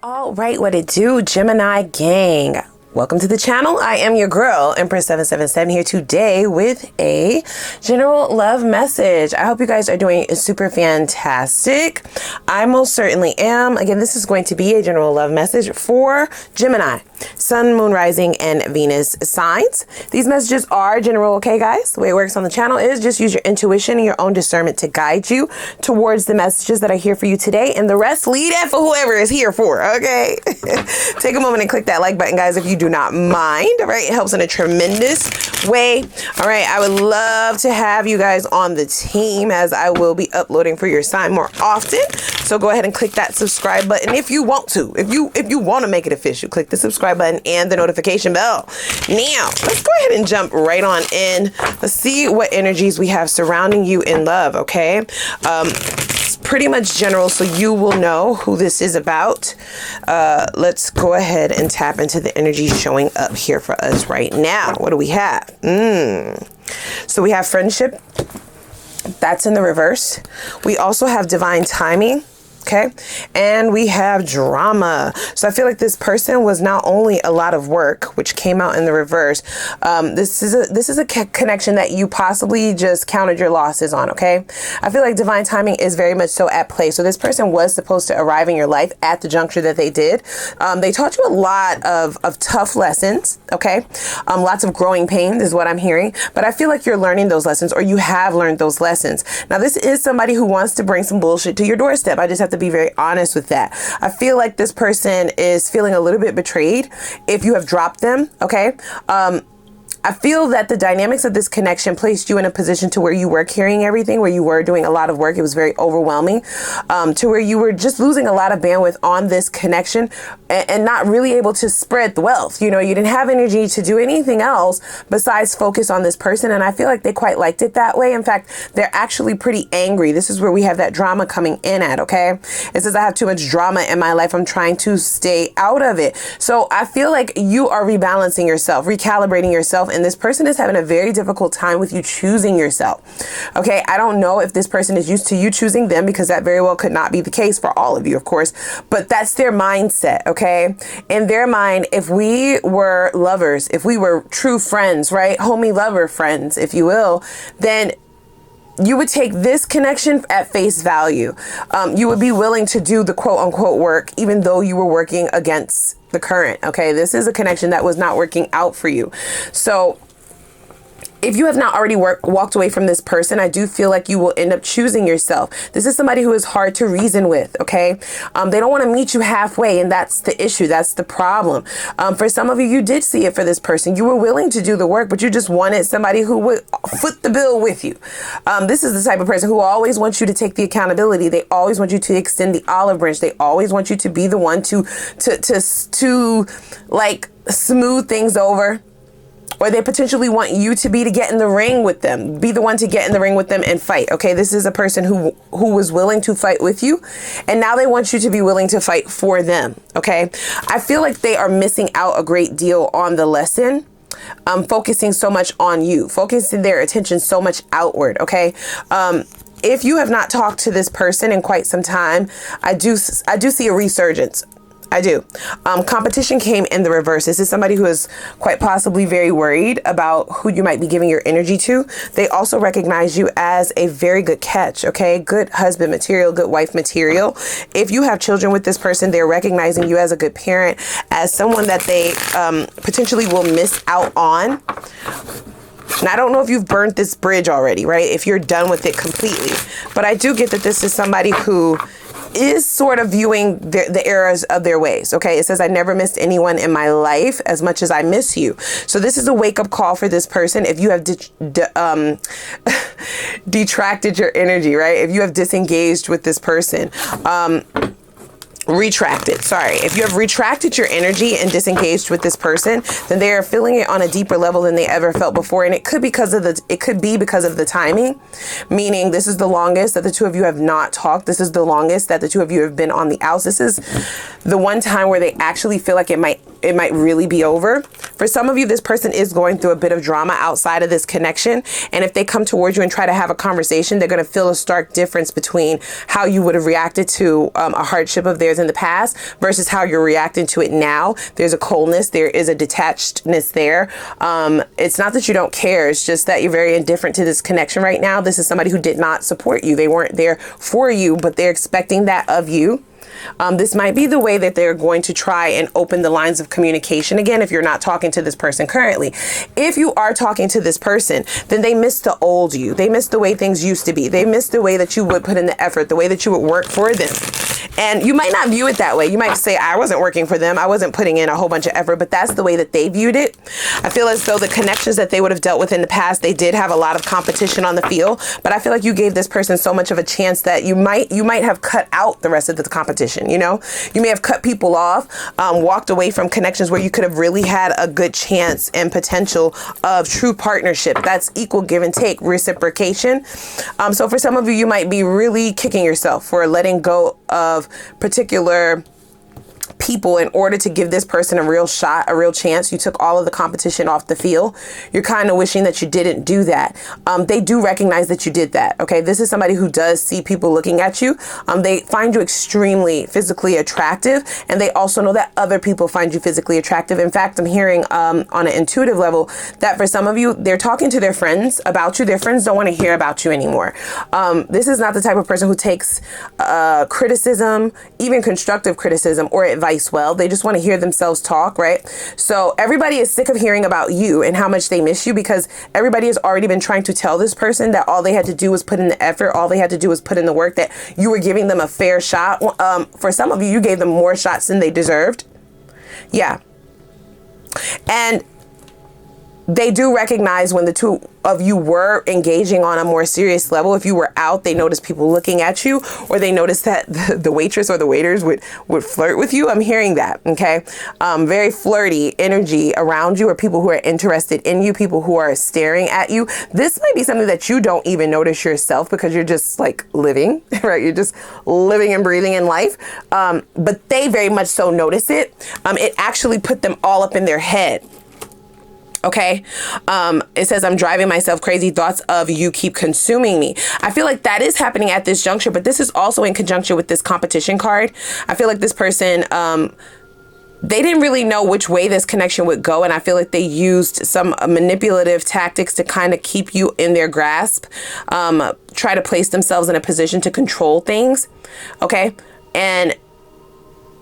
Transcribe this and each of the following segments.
All right, what it do, Gemini gang? Welcome to the channel. I am your girl, Empress 777, here today with a general love message. I hope you guys are doing super fantastic. I most certainly am. Again, this is going to be a general love message for Gemini, Sun, Moon, Rising, and Venus signs. These messages are general, okay, guys? The way it works on the channel is just use your intuition and your own discernment to guide you towards the messages that are here for you today, and the rest, leave that for whoever is here for, okay? Take a moment and click that like button, guys, if you do not mind. All right, it helps in a tremendous way. All right, I would love to have you guys on the team, as I will be uploading for your sign more often. So go ahead and click that subscribe button if you want to. If you want to make it official, click the subscribe button and the notification bell. Now, let's go ahead and jump right on in. Let's see what energies we have surrounding you in love, okay? It's pretty much general, so you will know who this is about. Let's go ahead and tap into the energy showing up here for us right now. What do we have? So we have friendship. That's in the reverse. We also have divine timing. Okay, and we have drama. So I feel like this person was not only a lot of work, which came out in the reverse. This is a connection that you possibly just counted your losses on. Okay, I feel like divine timing is very much so at play. So this person was supposed to arrive in your life at the juncture that they did. They taught you a lot of tough lessons. Okay, lots of growing pains is what I'm hearing. But I feel like you're learning those lessons, or you have learned those lessons. Now, this is somebody who wants to bring some bullshit to your doorstep. I just have to be very honest with that. I feel like this person is feeling a little bit betrayed if you have dropped them. Okay. I feel that the dynamics of this connection placed you in a position to where you were carrying everything, where you were doing a lot of work. It was very overwhelming, to where you were just losing a lot of bandwidth on this connection and not really able to spread the wealth. You know, you didn't have energy to do anything else besides focus on this person. And I feel like they quite liked it that way. In fact, they're actually pretty angry. This is where we have that drama coming in at, okay? It says, I have too much drama in my life. I'm trying to stay out of it. So I feel like you are rebalancing yourself, recalibrating yourself. And this person is having a very difficult time with you choosing yourself. Okay, I don't know if this person is used to you choosing them, because that very well could not be the case for all of you, of course, but that's their mindset. Okay, in their mind, if we were lovers, if we were true friends, right, homie lover friends, if you will, then you would take this connection at face value. You would be willing to do the quote unquote work, even though you were working against the current. Okay, this is a connection that was not working out for you. So if you have not already walked away from this person, I do feel like you will end up choosing yourself. This is somebody who is hard to reason with, okay? They don't want to meet you halfway, and that's the issue. That's the problem. For some of you, you did see it for this person. You were willing to do the work, but you just wanted somebody who would foot the bill with you. This is the type of person who always wants you to take the accountability. They always want you to extend the olive branch. They always want you to be the one to like smooth things over. Or they potentially want you to get in the ring with them, be the one to get in the ring with them and fight. Okay, this is a person who was willing to fight with you, and now they want you to be willing to fight for them. Okay, I feel like they are missing out a great deal on the lesson. Focusing so much on you, focusing their attention so much outward. Okay. If you have not talked to this person in quite some time, I do see a resurgence. I do. Competition came in the reverse. This is somebody who is quite possibly very worried about who you might be giving your energy to. They also recognize you as a very good catch, okay? Good husband material, good wife material. If you have children with this person, they're recognizing you as a good parent, as someone that they potentially will miss out on. And I don't know if you've burnt this bridge already, right? If you're done with it completely. But I do get that this is somebody who is sort of viewing the errors of their ways. Okay, it says, I never missed anyone in my life as much as I miss you. So this is a wake-up call for this person. If you have detracted your energy, right? If you have disengaged with this person, if you have retracted your energy and disengaged with this person, then they are feeling it on a deeper level than they ever felt before. And it could be because of the timing, meaning this is the longest that the two of you have not talked. This is the longest that the two of you have been on the outs. This is the one time where they actually feel like it might it might really be over. For some of you, this person is going through a bit of drama outside of this connection. And if they come towards you and try to have a conversation, they're going to feel a stark difference between how you would have reacted to a hardship of theirs in the past versus how you're reacting to it now. There's a coldness. There is a detachedness there. It's not that you don't care. It's just that you're very indifferent to this connection right now. This is somebody who did not support you. They weren't there for you, but they're expecting that of you. This might be the way that they're going to try and open the lines of communication again if you're not talking to this person currently. If you are talking to this person, then they miss the old you. They miss the way things used to be. They miss the way that you would put in the effort, the way that you would work for them. And you might not view it that way. You might say, I wasn't working for them. I wasn't putting in a whole bunch of effort, but that's the way that they viewed it. I feel as though the connections that they would have dealt with in the past, they did have a lot of competition on the field, but I feel like you gave this person so much of a chance that you might have cut out the rest of the competition. You know, you may have cut people off, walked away from connections where you could have really had a good chance and potential of true partnership. That's equal give and take, reciprocation. So for some of you, you might be really kicking yourself for letting go of particular people in order to give this person a real shot, a real chance. You took all of the competition off the field. You're kind of wishing that you didn't do that. They do recognize that you did that. Okay. This is somebody who does see people looking at you. They find you extremely physically attractive, and they also know that other people find you physically attractive. In fact, I'm hearing on an intuitive level that for some of you, they're talking to their friends about you. Their friends don't want to hear about you anymore. This is not the type of person who takes criticism, even constructive criticism or advice well. They just want to hear themselves talk, right? So everybody is sick of hearing about you and how much they miss you, because everybody has already been trying to tell this person that all they had to do was put in the effort. All they had to do was put in the work, that you were giving them a fair shot. For some of you, you gave them more shots than they deserved. Yeah. And they do recognize when the two of you were engaging on a more serious level. If you were out, they noticed people looking at you, or they noticed that the waitress or the waiters would flirt with you. I'm hearing that. Okay. Very flirty energy around you, or people who are interested in you, people who are staring at you. This might be something that you don't even notice yourself because you're just like living, right? You're just living and breathing in life. But they very much so notice it. It actually put them all up in their head. Okay. It says, I'm driving myself crazy. Thoughts of you keep consuming me. I feel like that is happening at this juncture, but this is also in conjunction with this competition card. I feel like this person, they didn't really know which way this connection would go. And I feel like they used some manipulative tactics to kind of keep you in their grasp, try to place themselves in a position to control things. Okay. And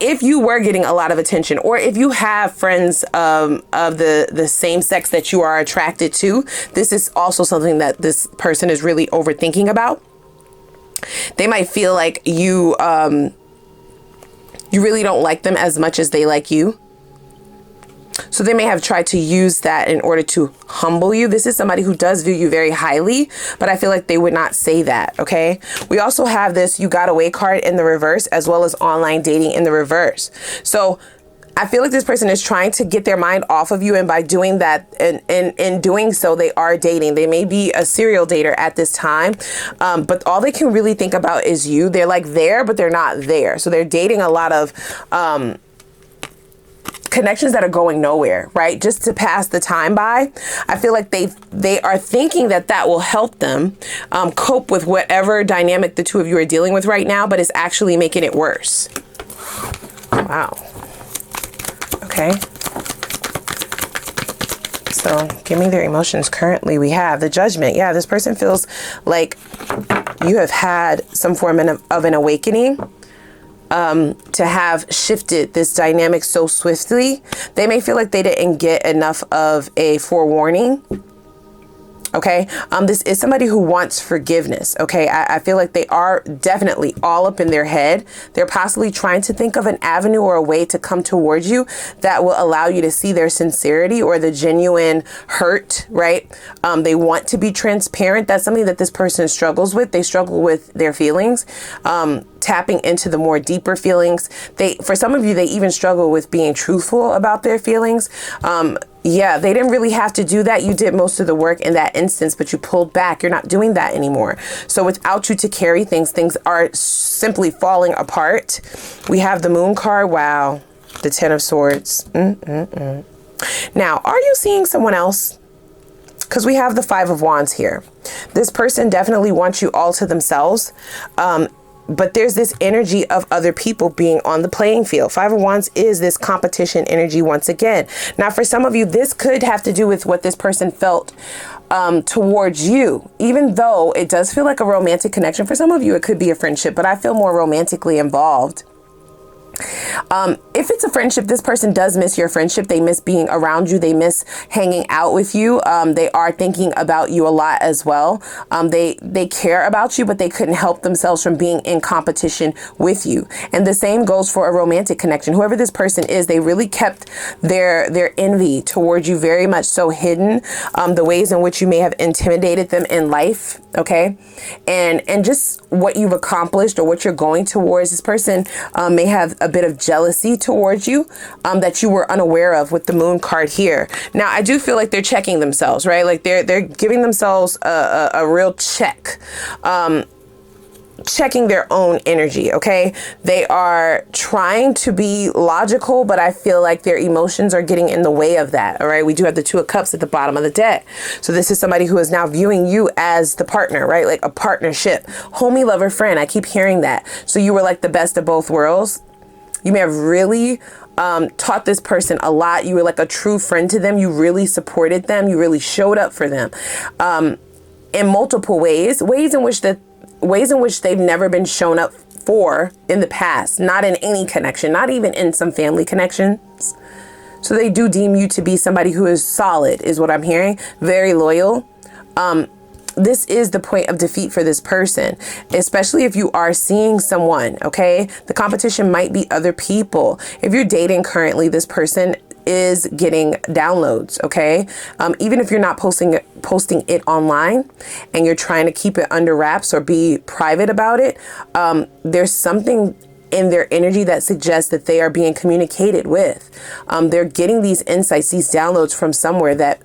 if you were getting a lot of attention, or if you have friends of the same sex that you are attracted to, this is also something that this person is really overthinking about. They might feel like you really don't like them as much as they like you. So they may have tried to use that in order to humble you. This is somebody who does view you very highly, but I feel like they would not say that. Okay. We also have this you got away card in the reverse, as well as online dating in the reverse. So I feel like this person is trying to get their mind off of you. And by doing that, and in doing so, they are dating. They may be a serial dater at this time. But all they can really think about is you. They're like there, but they're not there. So they're dating a lot of, connections that are going nowhere, right? Just to pass the time by. I feel like they are thinking that will help them cope with whatever dynamic the two of you are dealing with right now, but it's actually making it worse. Wow. Okay. So give me their emotions currently. We have the Judgment. Yeah, this person feels like you have had some form of an awakening. To have shifted this dynamic so swiftly. They may feel like they didn't get enough of a forewarning. Okay. This is somebody who wants forgiveness. Okay. I feel like they are definitely all up in their head. They're possibly trying to think of an avenue or a way to come towards you that will allow you to see their sincerity or the genuine hurt, right? They want to be transparent. That's something that this person struggles with. They struggle with their feelings, tapping into the more deeper feelings. For some of you, they even struggle with being truthful about their feelings. Yeah, they didn't really have to do that. You did most of the work in that instance, but you pulled back. You're not doing that anymore. So without you to carry things are simply falling apart. We have the Moon card. Wow. The Ten of Swords. Now, are you seeing someone else? Because we have the Five of Wands here. This person definitely wants you all to themselves. But there's this energy of other people being on the playing field. Five of Wands is this competition energy once again. Now, for some of you, this could have to do with what this person felt towards you, even though it does feel like a romantic connection. For some of you, it could be a friendship, but I feel more romantically involved. If it's a friendship, this person does miss your friendship. They miss being around you. They miss hanging out with you. They are thinking about you a lot as well. They care about you, but they couldn't help themselves from being in competition with you. And the same goes for a romantic connection. Whoever this person is, they really kept their envy towards you very much so hidden. The ways in which you may have intimidated them in life. Okay. And just what you've accomplished or what you're going towards. This person may have a bit of jealousy towards you that you were unaware of with the Moon card here. Now, I do feel like they're checking themselves, right? Like they're giving themselves a real check. Checking their own energy. Okay. They are trying to be logical, but I feel like their emotions are getting in the way of that. All right. We do have the Two of Cups at the bottom of the deck. So this is somebody who is now viewing you as the partner, right? Like a partnership, homie, lover, friend. I keep hearing that. So you were like the best of both worlds. You may have really taught this person a lot. You were like a true friend to them. You really supported them. You really showed up for them in multiple ways in which they've never been shown up for in the past, not in any connection, not even in some family connections. So they do deem you to be somebody who is solid, is what I'm hearing. Very loyal. This is the point of defeat for this person, especially if you are seeing someone. Okay. The competition might be other people. If you're dating currently, this person is getting downloads. Okay. Even if you're not posting it online and you're trying to keep it under wraps or be private about it, there's something in their energy that suggests that they are being communicated with. They're getting these insights, these downloads from somewhere that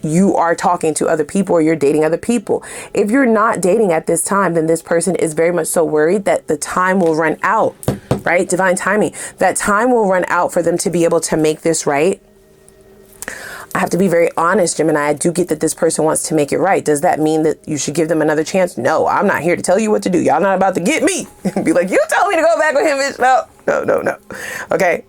you are talking to other people or you're dating other people. If you're not dating at this time, then this person is very much so worried that the time will run out, right? Divine timing. That time will run out for them to be able to make this right. I have to be very honest, Gemini. I do get that this person wants to make it right. Does that mean that you should give them another chance? No, I'm not here to tell you what to do. Y'all not about to get me. Be like, you told me to go back with him, bitch. No. Okay.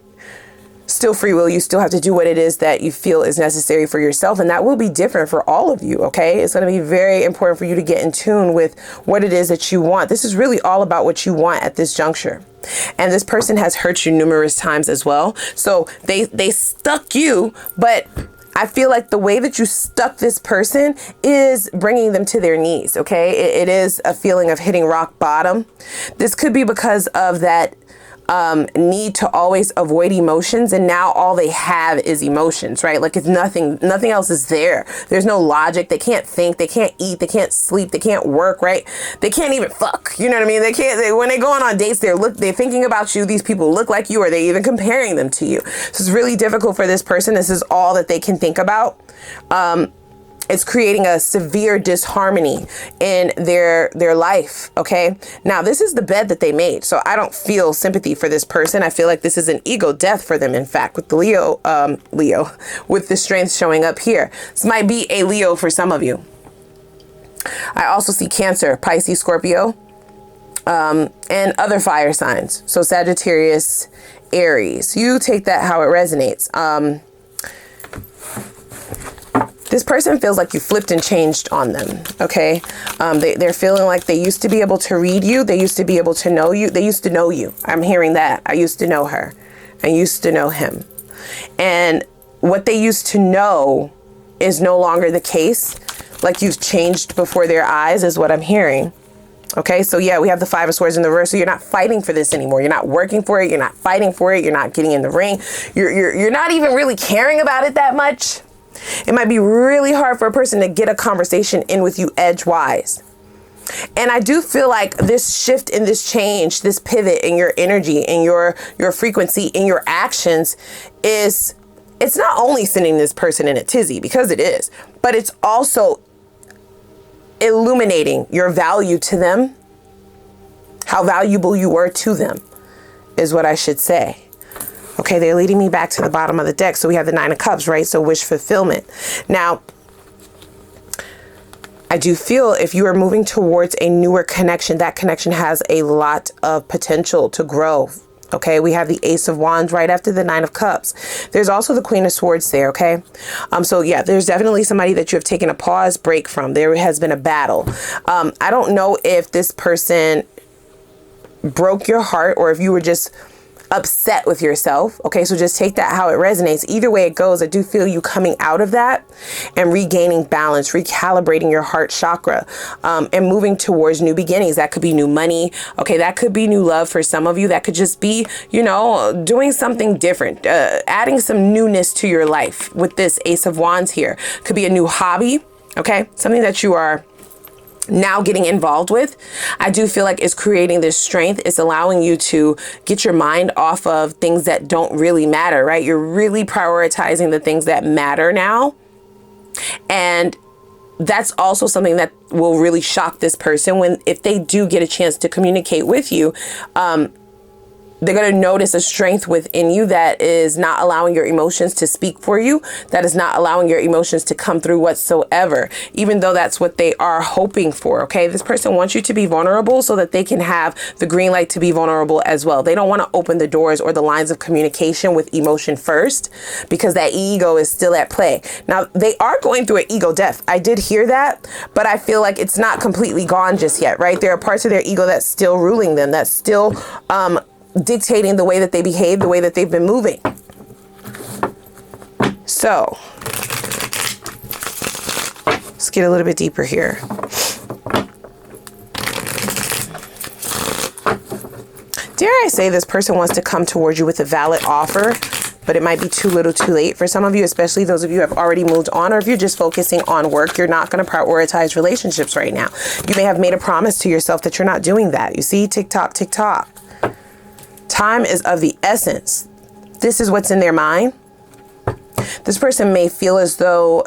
Still free will. You still have to do what it is that you feel is necessary for yourself. And that will be different for all of you. Okay. It's going to be very important for you to get in tune with what it is that you want. This is really all about what you want at this juncture. And this person has hurt you numerous times as well. So they stuck you, but I feel like the way that you stuck this person is bringing them to their knees. Okay. It is a feeling of hitting rock bottom. This could be because of that need to always avoid emotions, and now all they have is emotions, right? Like it's nothing else is there. There's no logic. They can't think, they can't eat, they can't sleep, they can't work, right? They can't even fuck. You know what I mean? When they're going on dates, they're thinking about you. These people look like you, or they're even comparing them to you. So it's really difficult for this person. This is all that they can think about. It's creating a severe disharmony in their life. Okay. Now, this is the bed that they made. So I don't feel sympathy for this person. I feel like this is an ego death for them. In fact, with the Leo, with the strength showing up here. This might be a Leo for some of you. I also see Cancer, Pisces, Scorpio, and other fire signs. So Sagittarius, Aries. You take that how it resonates. This person feels like you flipped and changed on them. Okay. They're feeling like they used to be able to read you. They used to be able to know you. They used to know you. I'm hearing that. I used to know her. I used to know him. And what they used to know is no longer the case. Like you've changed before their eyes is what I'm hearing. Okay. So yeah, we have the Five of Swords in the reverse. So you're not fighting for this anymore. You're not working for it. You're not fighting for it. You're not getting in the ring. You're not even really caring about it that much. It might be really hard for a person to get a conversation in with you edgewise. And I do feel like this shift in this change, this pivot in your energy, in your frequency, in your actions it's not only sending this person in a tizzy, because it is, but it's also illuminating your value to them, how valuable you were to them is what I should say. Okay, they're leading me back to the bottom of the deck. So we have the Nine of Cups, right? So wish fulfillment. Now, I do feel if you are moving towards a newer connection, that connection has a lot of potential to grow. Okay, we have the Ace of Wands right after the Nine of Cups. There's also the Queen of Swords there, okay? So yeah, there's definitely somebody that you have taken a pause break from. There has been a battle. I don't know if this person broke your heart or if you were just upset with yourself. Okay, so just take that how it resonates. Either way it goes, I do feel you coming out of that and regaining balance, recalibrating your heart chakra, and moving towards new beginnings. That could be new money. Okay, that could be new love for some of you. That could just be, you know, doing something different, adding some newness to your life with this Ace of Wands here. Could be a new hobby. Okay, something that you are now getting involved with. I do feel like it's creating this strength. It's allowing you to get your mind off of things that don't really matter, right? You're really prioritizing the things that matter now. And that's also something that will really shock this person if they do get a chance to communicate with you. They're going to notice a strength within you that is not allowing your emotions to speak for you, that is not allowing your emotions to come through whatsoever, even though that's what they are hoping for. Okay, this person wants you to be vulnerable so that they can have the green light to be vulnerable as well. They don't want to open the doors or the lines of communication with emotion first because that ego is still at play. Now, they are going through an ego death. I did hear that, but I feel like it's not completely gone just yet, right? There are parts of their ego that's still ruling them, that's still dictating the way that they behave, the way that they've been moving. So let's get a little bit deeper here. Dare I say this person wants to come towards you with a valid offer, but it might be too little too late for some of you, especially those of you who have already moved on, or if you're just focusing on work, you're not going to prioritize relationships right now. You may have made a promise to yourself that you're not doing that. You see, tick tock, tick tock. Time is of the essence. This is what's in their mind. This person may feel as though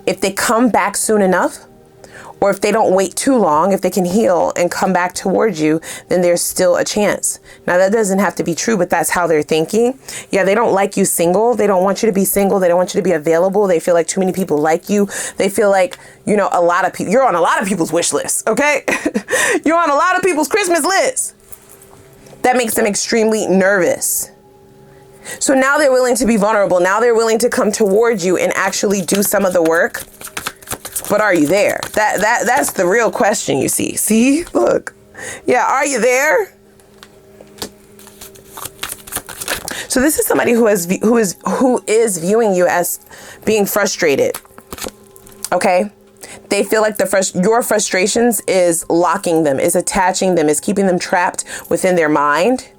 if they come back soon enough, or if they don't wait too long, if they can heal and come back towards you, then there's still a chance. Now, that doesn't have to be true, but that's how they're thinking. Yeah, they don't like you single. They don't want you to be single. They don't want you to be available. They feel like too many people like you. They feel like, you know, a lot of people, you're on a lot of people's wish list, okay? You're on a lot of people's Christmas list. That makes them extremely nervous. So now they're willing to be vulnerable. Now they're willing to come towards you and actually do some of the work. But are you there? That's the real question, you see. See, look. Yeah, are you there? So this is somebody who is viewing you as being frustrated. Okay? They feel like your frustrations is locking them, is attaching them, is keeping them trapped within their mind.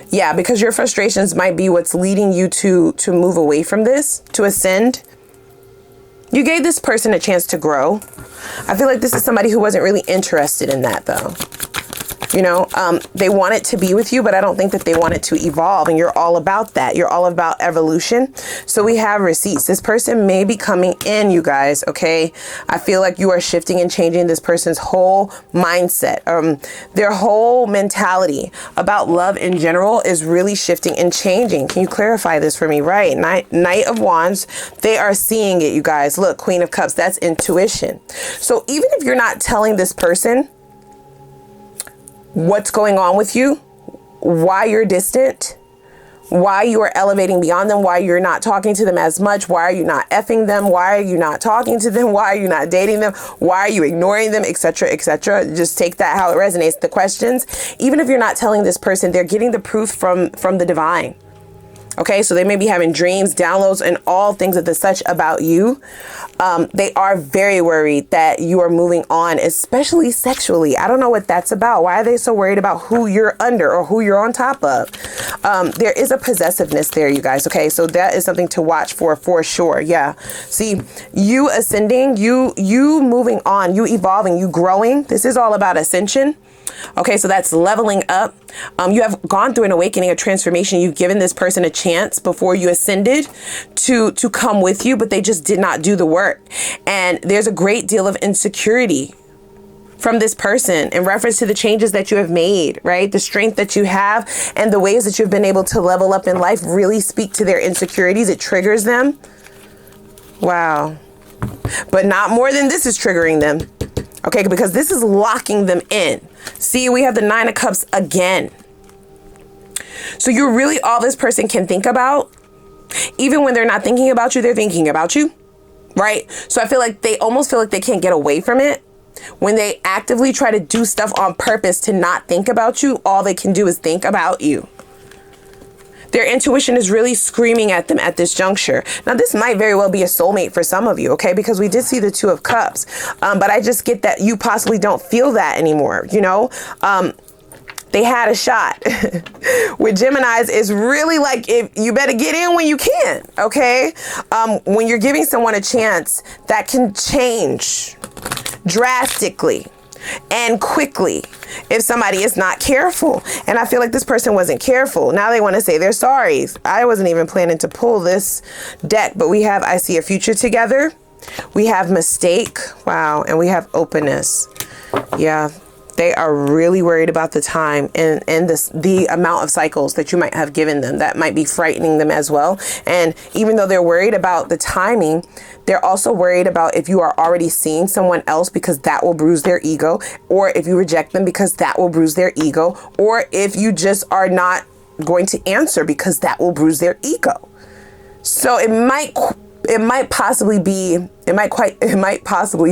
Yeah, because your frustrations might be what's leading you to move away from this, to ascend. You gave this person a chance to grow. I feel like this is somebody who wasn't really interested in that, though. You know, they want it to be with you, but I don't think that they want it to evolve. And you're all about that. You're all about evolution. So we have receipts. This person may be coming in, you guys. Okay. I feel like you are shifting and changing this person's whole mindset. Their whole mentality about love in general is really shifting and changing. Can you clarify this for me? Right. Knight of Wands. They are seeing it, you guys. Look, Queen of Cups. That's intuition. So even if you're not telling this person what's going on with you, why you're distant, why you are elevating beyond them, why you're not talking to them as much, why are you not effing them, why are you not talking to them, why are you not dating them, why are you ignoring them, etc., etc. Just take that how it resonates. The questions, even if you're not telling this person, they're getting the proof from the divine. Okay, so they may be having dreams, downloads, and all things of the such about you. They are very worried that you are moving on, especially sexually. I don't know what that's about. Why are they so worried about who you're under or who you're on top of? There is a possessiveness there, you guys. Okay, so that is something to watch for sure. Yeah. See, you ascending, you moving on, you evolving, you growing. This is all about ascension. Okay, so that's leveling up. You have gone through an awakening, a transformation. You've given this person a chance before you ascended to come with you, but they just did not do the work. And there's a great deal of insecurity from this person in reference to the changes that you have made, right? The strength that you have and the ways that you've been able to level up in life really speak to their insecurities. It triggers them. Wow. But not more than this is triggering them. Okay, because this is locking them in. See, we have the 9 of Cups again. So you're really all this person can think about. Even when they're not thinking about you, they're thinking about you, right? So I feel like they almost feel like they can't get away from it. When they actively try to do stuff on purpose to not think about you, all they can do is think about you. Their intuition is really screaming at them at this juncture. Now, this might very well be a soulmate for some of you, okay? Because we did see the 2 of Cups. But I just get that you possibly don't feel that anymore, you know? They had a shot. With Geminis, it's really like, if you better get in when you can, okay? When you're giving someone a chance, that can change drastically and quickly if somebody is not careful. And I feel like this person wasn't careful. Now they want to say they're sorry. I wasn't even planning to pull this deck, but we have I see a future together. We have mistake. Wow. And we have openness. Yeah. They are really worried about the time and the amount of cycles that you might have given them. That might be frightening them as well. And even though they're worried about the timing, they're also worried about if you are already seeing someone else, because that will bruise their ego, or if you reject them because that will bruise their ego, or if you just are not going to answer because that will bruise their ego. So it might possibly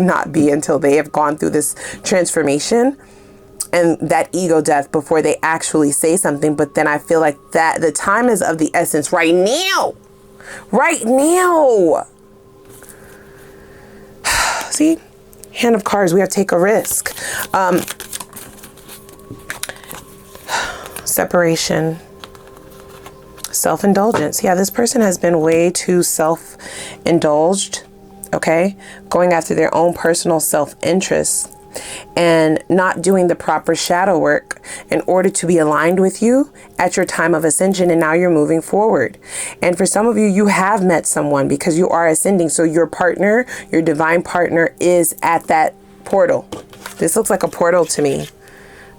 not be until they have gone through this transformation and that ego death before they actually say something. But then I feel like that the time is of the essence right now. Right now. See? Hand of Cards, we have to take a risk. Separation. Self-indulgence. Yeah, this person has been way too self-indulged, okay? Going after their own personal self-interest and not doing the proper shadow work in order to be aligned with you at your time of ascension. And now you're moving forward. And for some of you, you have met someone because you are ascending. So your partner, your divine partner, is at that portal. This looks like a portal to me.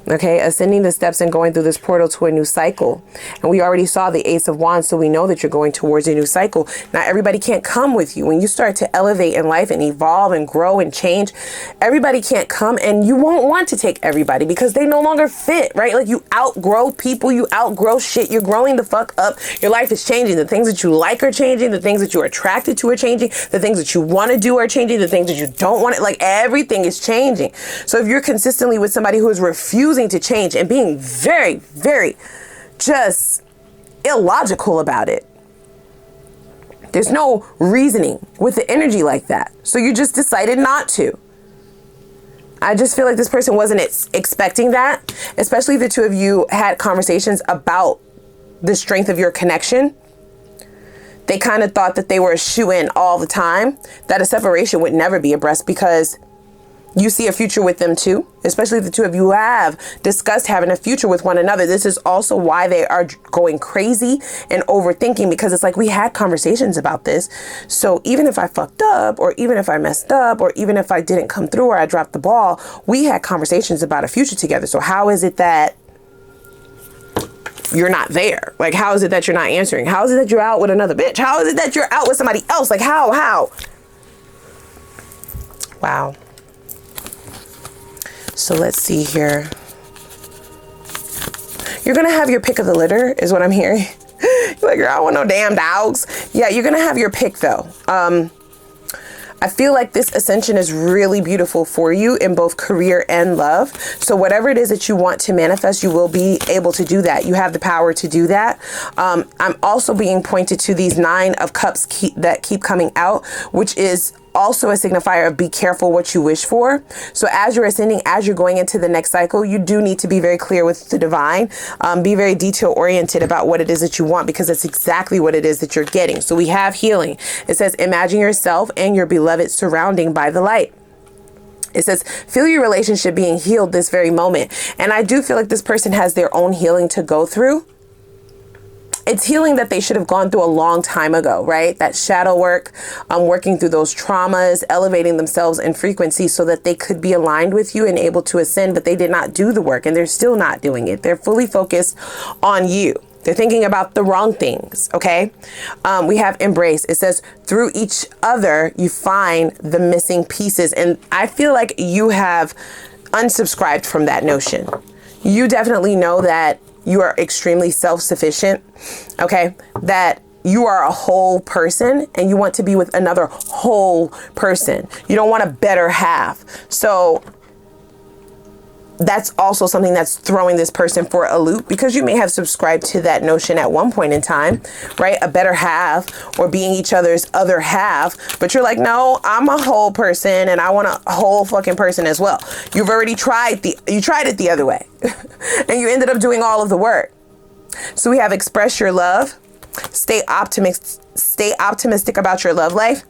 Okay, ascending the steps and going through this portal to a new cycle. And we already saw the Ace of Wands, so we know that you're going towards a new cycle. Now, everybody can't come with you. When you start to elevate in life and evolve and grow and change, everybody can't come, and you won't want to take everybody because they no longer fit, right? Like, you outgrow people, you outgrow shit, you're growing the fuck up. Your life is changing. The things that you like are changing. The things that you're attracted to are changing. The things that you want to do are changing. The things that you don't want to, like, everything is changing. So if you're consistently with somebody who is refusing to change and being very, very just illogical about it, there's no reasoning with the energy like that. So you just decided not to. I just feel like this person wasn't expecting that, especially if the two of you had conversations about the strength of your connection. They kind of thought that they were a shoo-in all the time, that a separation would never be abreast because you see a future with them too, especially if the two of you have discussed having a future with one another. This is also why they are going crazy and overthinking, because it's like, we had conversations about this. So even if I fucked up, or even if I messed up, or even if I didn't come through or I dropped the ball, we had conversations about a future together. So how is it that you're not there? Like, how is it that you're not answering? How is it that you're out with another bitch? How is it that you're out with somebody else? Like, how? Wow. So let's see here. You're going to have your pick of the litter is what I'm hearing. You're like, I don't want no damn dogs. Yeah, you're going to have your pick though. I feel like this ascension is really beautiful for you in both career and love. So whatever it is that you want to manifest, you will be able to do that. You have the power to do that. I'm also being pointed to these 9 of Cups that keep coming out, which is also a signifier of be careful what you wish for. So as you're ascending, as you're going into the next cycle, you do need to be very clear with the divine. Be very detail oriented about what it is that you want, because it's exactly what it is that you're getting. So we have healing. It says, imagine yourself and your beloved surrounding by the light. It says, feel your relationship being healed this very moment. And I do feel like this person has their own healing to go through. It's healing that they should have gone through a long time ago, right? That shadow work, working through those traumas, elevating themselves in frequency so that they could be aligned with you and able to ascend, but they did not do the work and they're still not doing it. They're fully focused on you. They're thinking about the wrong things, okay? We have embrace. It says, through each other, you find the missing pieces. And I feel like you have unsubscribed from that notion. You definitely know that you are extremely self-sufficient, okay? That you are a whole person and you want to be with another whole person. You don't want a better half. So that's also something that's throwing this person for a loop, because you may have subscribed to that notion at one point in time, right? A better half, or being each other's other half. But you're like, no, I'm a whole person and I want a whole fucking person as well. You've already tried it the other way and you ended up doing all of the work. So we have express your love, stay optimistic about your love life,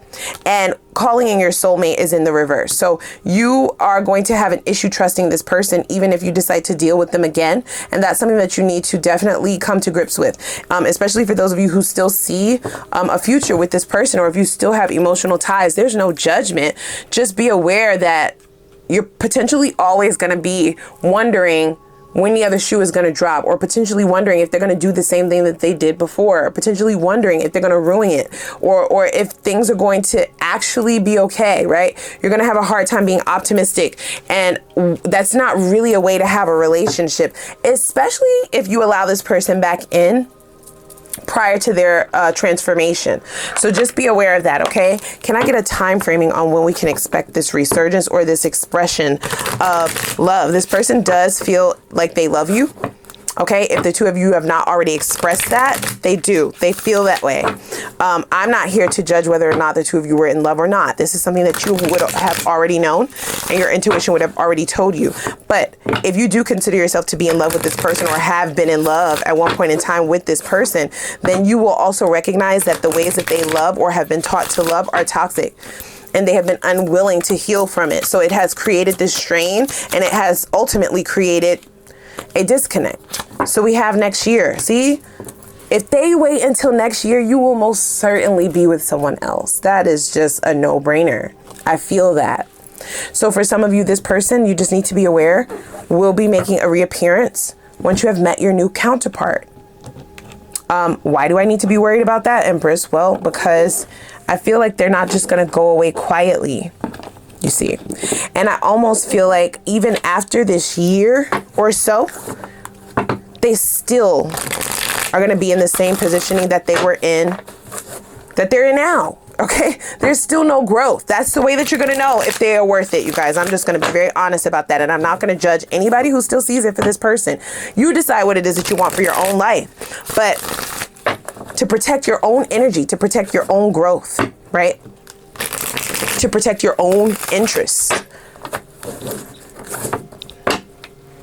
and calling in your soulmate is in the reverse. So you are going to have an issue trusting this person, even if you decide to deal with them again. And that's something that you need to definitely come to grips with, especially for those of you who still see a future with this person, or if you still have emotional ties. There's no judgment. Just be aware that you're potentially always going to be wondering when the other shoe is going to drop, or potentially wondering if they're going to do the same thing that they did before, or potentially wondering if they're going to ruin it, or if things are going to actually be okay, right? You're going to have a hard time being optimistic, and that's not really a way to have a relationship, especially if you allow this person back in prior to their transformation. So just be aware of that, okay? Can I get a time framing on when we can expect this resurgence or this expression of love? This person does feel like they love you, okay? If the two of you have not already expressed that, they do. They feel that way. I'm not here to judge whether or not the two of you were in love or not. This is something that you would have already known and your intuition would have already told you. But if you do consider yourself to be in love with this person, or have been in love at one point in time with this person, then you will also recognize that the ways that they love or have been taught to love are toxic, and they have been unwilling to heal from it. So it has created this strain, and it has ultimately created a disconnect. So we have next year. See, if they wait until next year, you will most certainly be with someone else. That is just a no-brainer. I feel that. So for some of you, this person, you just need to be aware, will be making a reappearance once you have met your new counterpart. Why do I need to be worried about that, Empress? Well, because I feel like they're not just going to go away quietly, you see. And I almost feel like even after this year or so, they still are going to be in the same positioning that they were in, that they're in now. Okay, there's still no growth. That's the way that you're going to know if they are worth it, you guys. I'm just going to be very honest about that. And I'm not going to judge anybody who still sees it for this person. You decide what it is that you want for your own life. But to protect your own energy, to protect your own growth, right? To protect your own interests.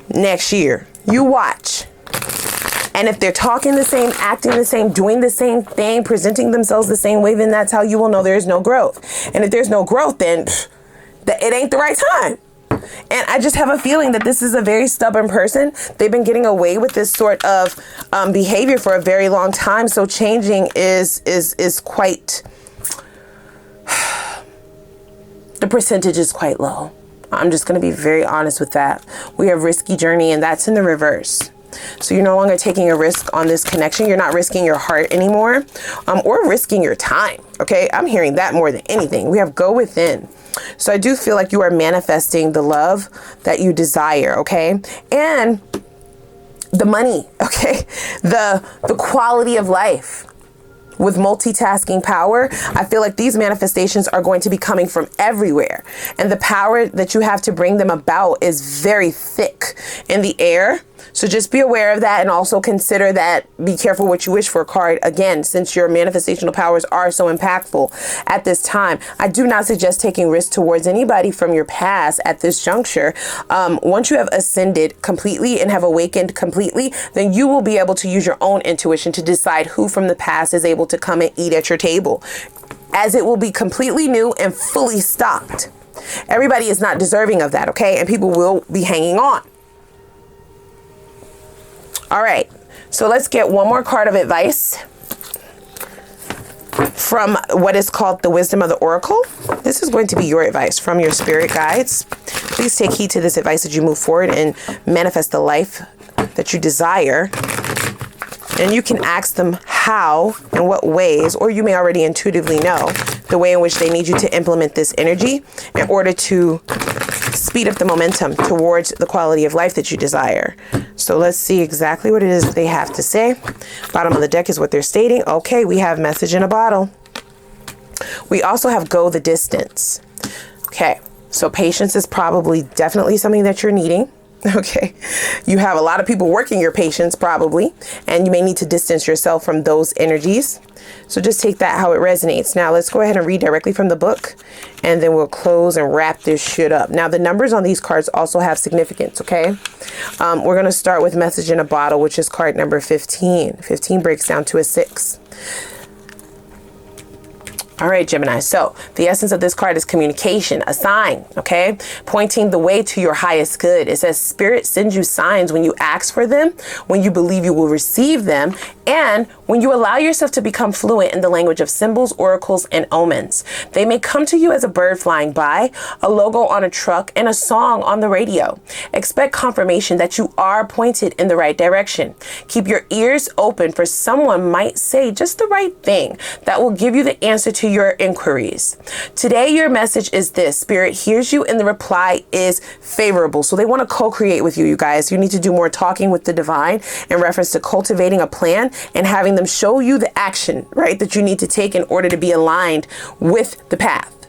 Next year, you watch. And if they're talking the same, acting the same, doing the same thing, presenting themselves the same way, then that's how you will know there is no growth. And if there's no growth, then it ain't the right time. And I just have a feeling that this is a very stubborn person. They've been getting away with this sort of behavior for a very long time. So changing is quite, the percentage is quite low. I'm just going to be very honest with that. We have risky journey, and that's in the reverse. So you're no longer taking a risk on this connection. You're not risking your heart anymore, or risking your time. Okay, I'm hearing that more than anything. We have go within. So I do feel like you are manifesting the love that you desire. Okay, and the money. Okay, the quality of life. With multitasking power, I feel like these manifestations are going to be coming from everywhere. And the power that you have to bring them about is very thick in the air. So just be aware of that, and also consider that, be careful what you wish for card. Again, since your manifestational powers are so impactful at this time, I do not suggest taking risks towards anybody from your past at this juncture. Once you have ascended completely and have awakened completely, then you will be able to use your own intuition to decide who from the past is able to come and eat at your table, as it will be completely new and fully stocked. Everybody is not deserving of that, okay? And people will be hanging on. All right, So let's get one more card of advice from what is called the Wisdom of the Oracle. This is going to be your advice from your spirit guides. Please take heed to this advice as you move forward and manifest the life that you desire. And you can ask them how and what ways, or you may already intuitively know the way in which they need you to implement this energy in order to speed up the momentum towards the quality of life that you desire. So let's see exactly what it is they have to say. Bottom of the deck is what they're stating. Okay, we have message in a bottle. We also have go the distance. Okay, so patience is probably definitely something that you're needing. Okay, you have a lot of people working your patience probably, and you may need to distance yourself from those energies. So just take that how it resonates. Now let's go ahead and read directly from the book, and then we'll close and wrap this shit up. Now the numbers on these cards also have significance, okay? We're going to start with message in a bottle, which is card number 15. 15 breaks down to a 6. All right, Gemini. So the essence of this card is communication, a sign, okay? Pointing the way to your highest good. It says spirit sends you signs when you ask for them, when you believe you will receive them, and when you allow yourself to become fluent in the language of symbols, oracles, and omens. They may come to you as a bird flying by, a logo on a truck, and a song on the radio. Expect confirmation that you are pointed in the right direction. Keep your ears open, for someone might say just the right thing that will give you the answer to your inquiries. Today, your message is this: Spirit hears you and the reply is favorable. So they want to co-create with you, you guys. You need to do more talking with the divine in reference to cultivating a plan and having them show you the action, right, that you need to take in order to be aligned with the path.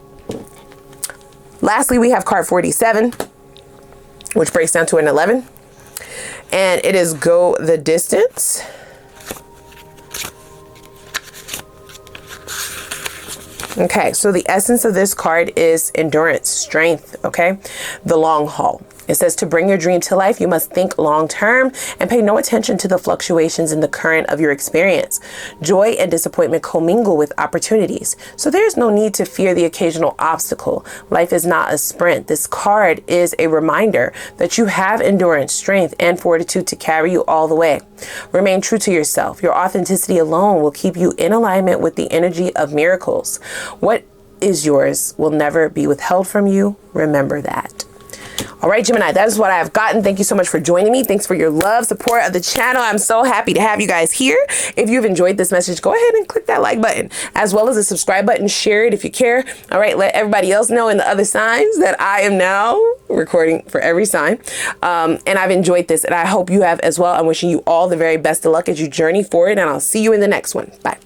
Lastly, we have card 47, which breaks down to an 11, and it is go the distance. Okay, so the essence of this card is endurance, strength, okay? The long haul. It says to bring your dream to life, you must think long term and pay no attention to the fluctuations in the current of your experience. Joy and disappointment commingle with opportunities. So there's no need to fear the occasional obstacle. Life is not a sprint. This card is a reminder that you have endurance, strength, and fortitude to carry you all the way. Remain true to yourself. Your authenticity alone will keep you in alignment with the energy of miracles. What is yours will never be withheld from you. Remember that. All right, Gemini, that is what I have gotten. Thank you so much for joining me. Thanks for your love, support of the channel. I'm so happy to have you guys here. If you've enjoyed this message, go ahead and click that like button, as well as the subscribe button. Share it if you care. All right, let everybody else know in the other signs that I am now recording for every sign. And I've enjoyed this, and I hope you have as well. I'm wishing you all the very best of luck as you journey forward, and I'll see you in the next one. Bye.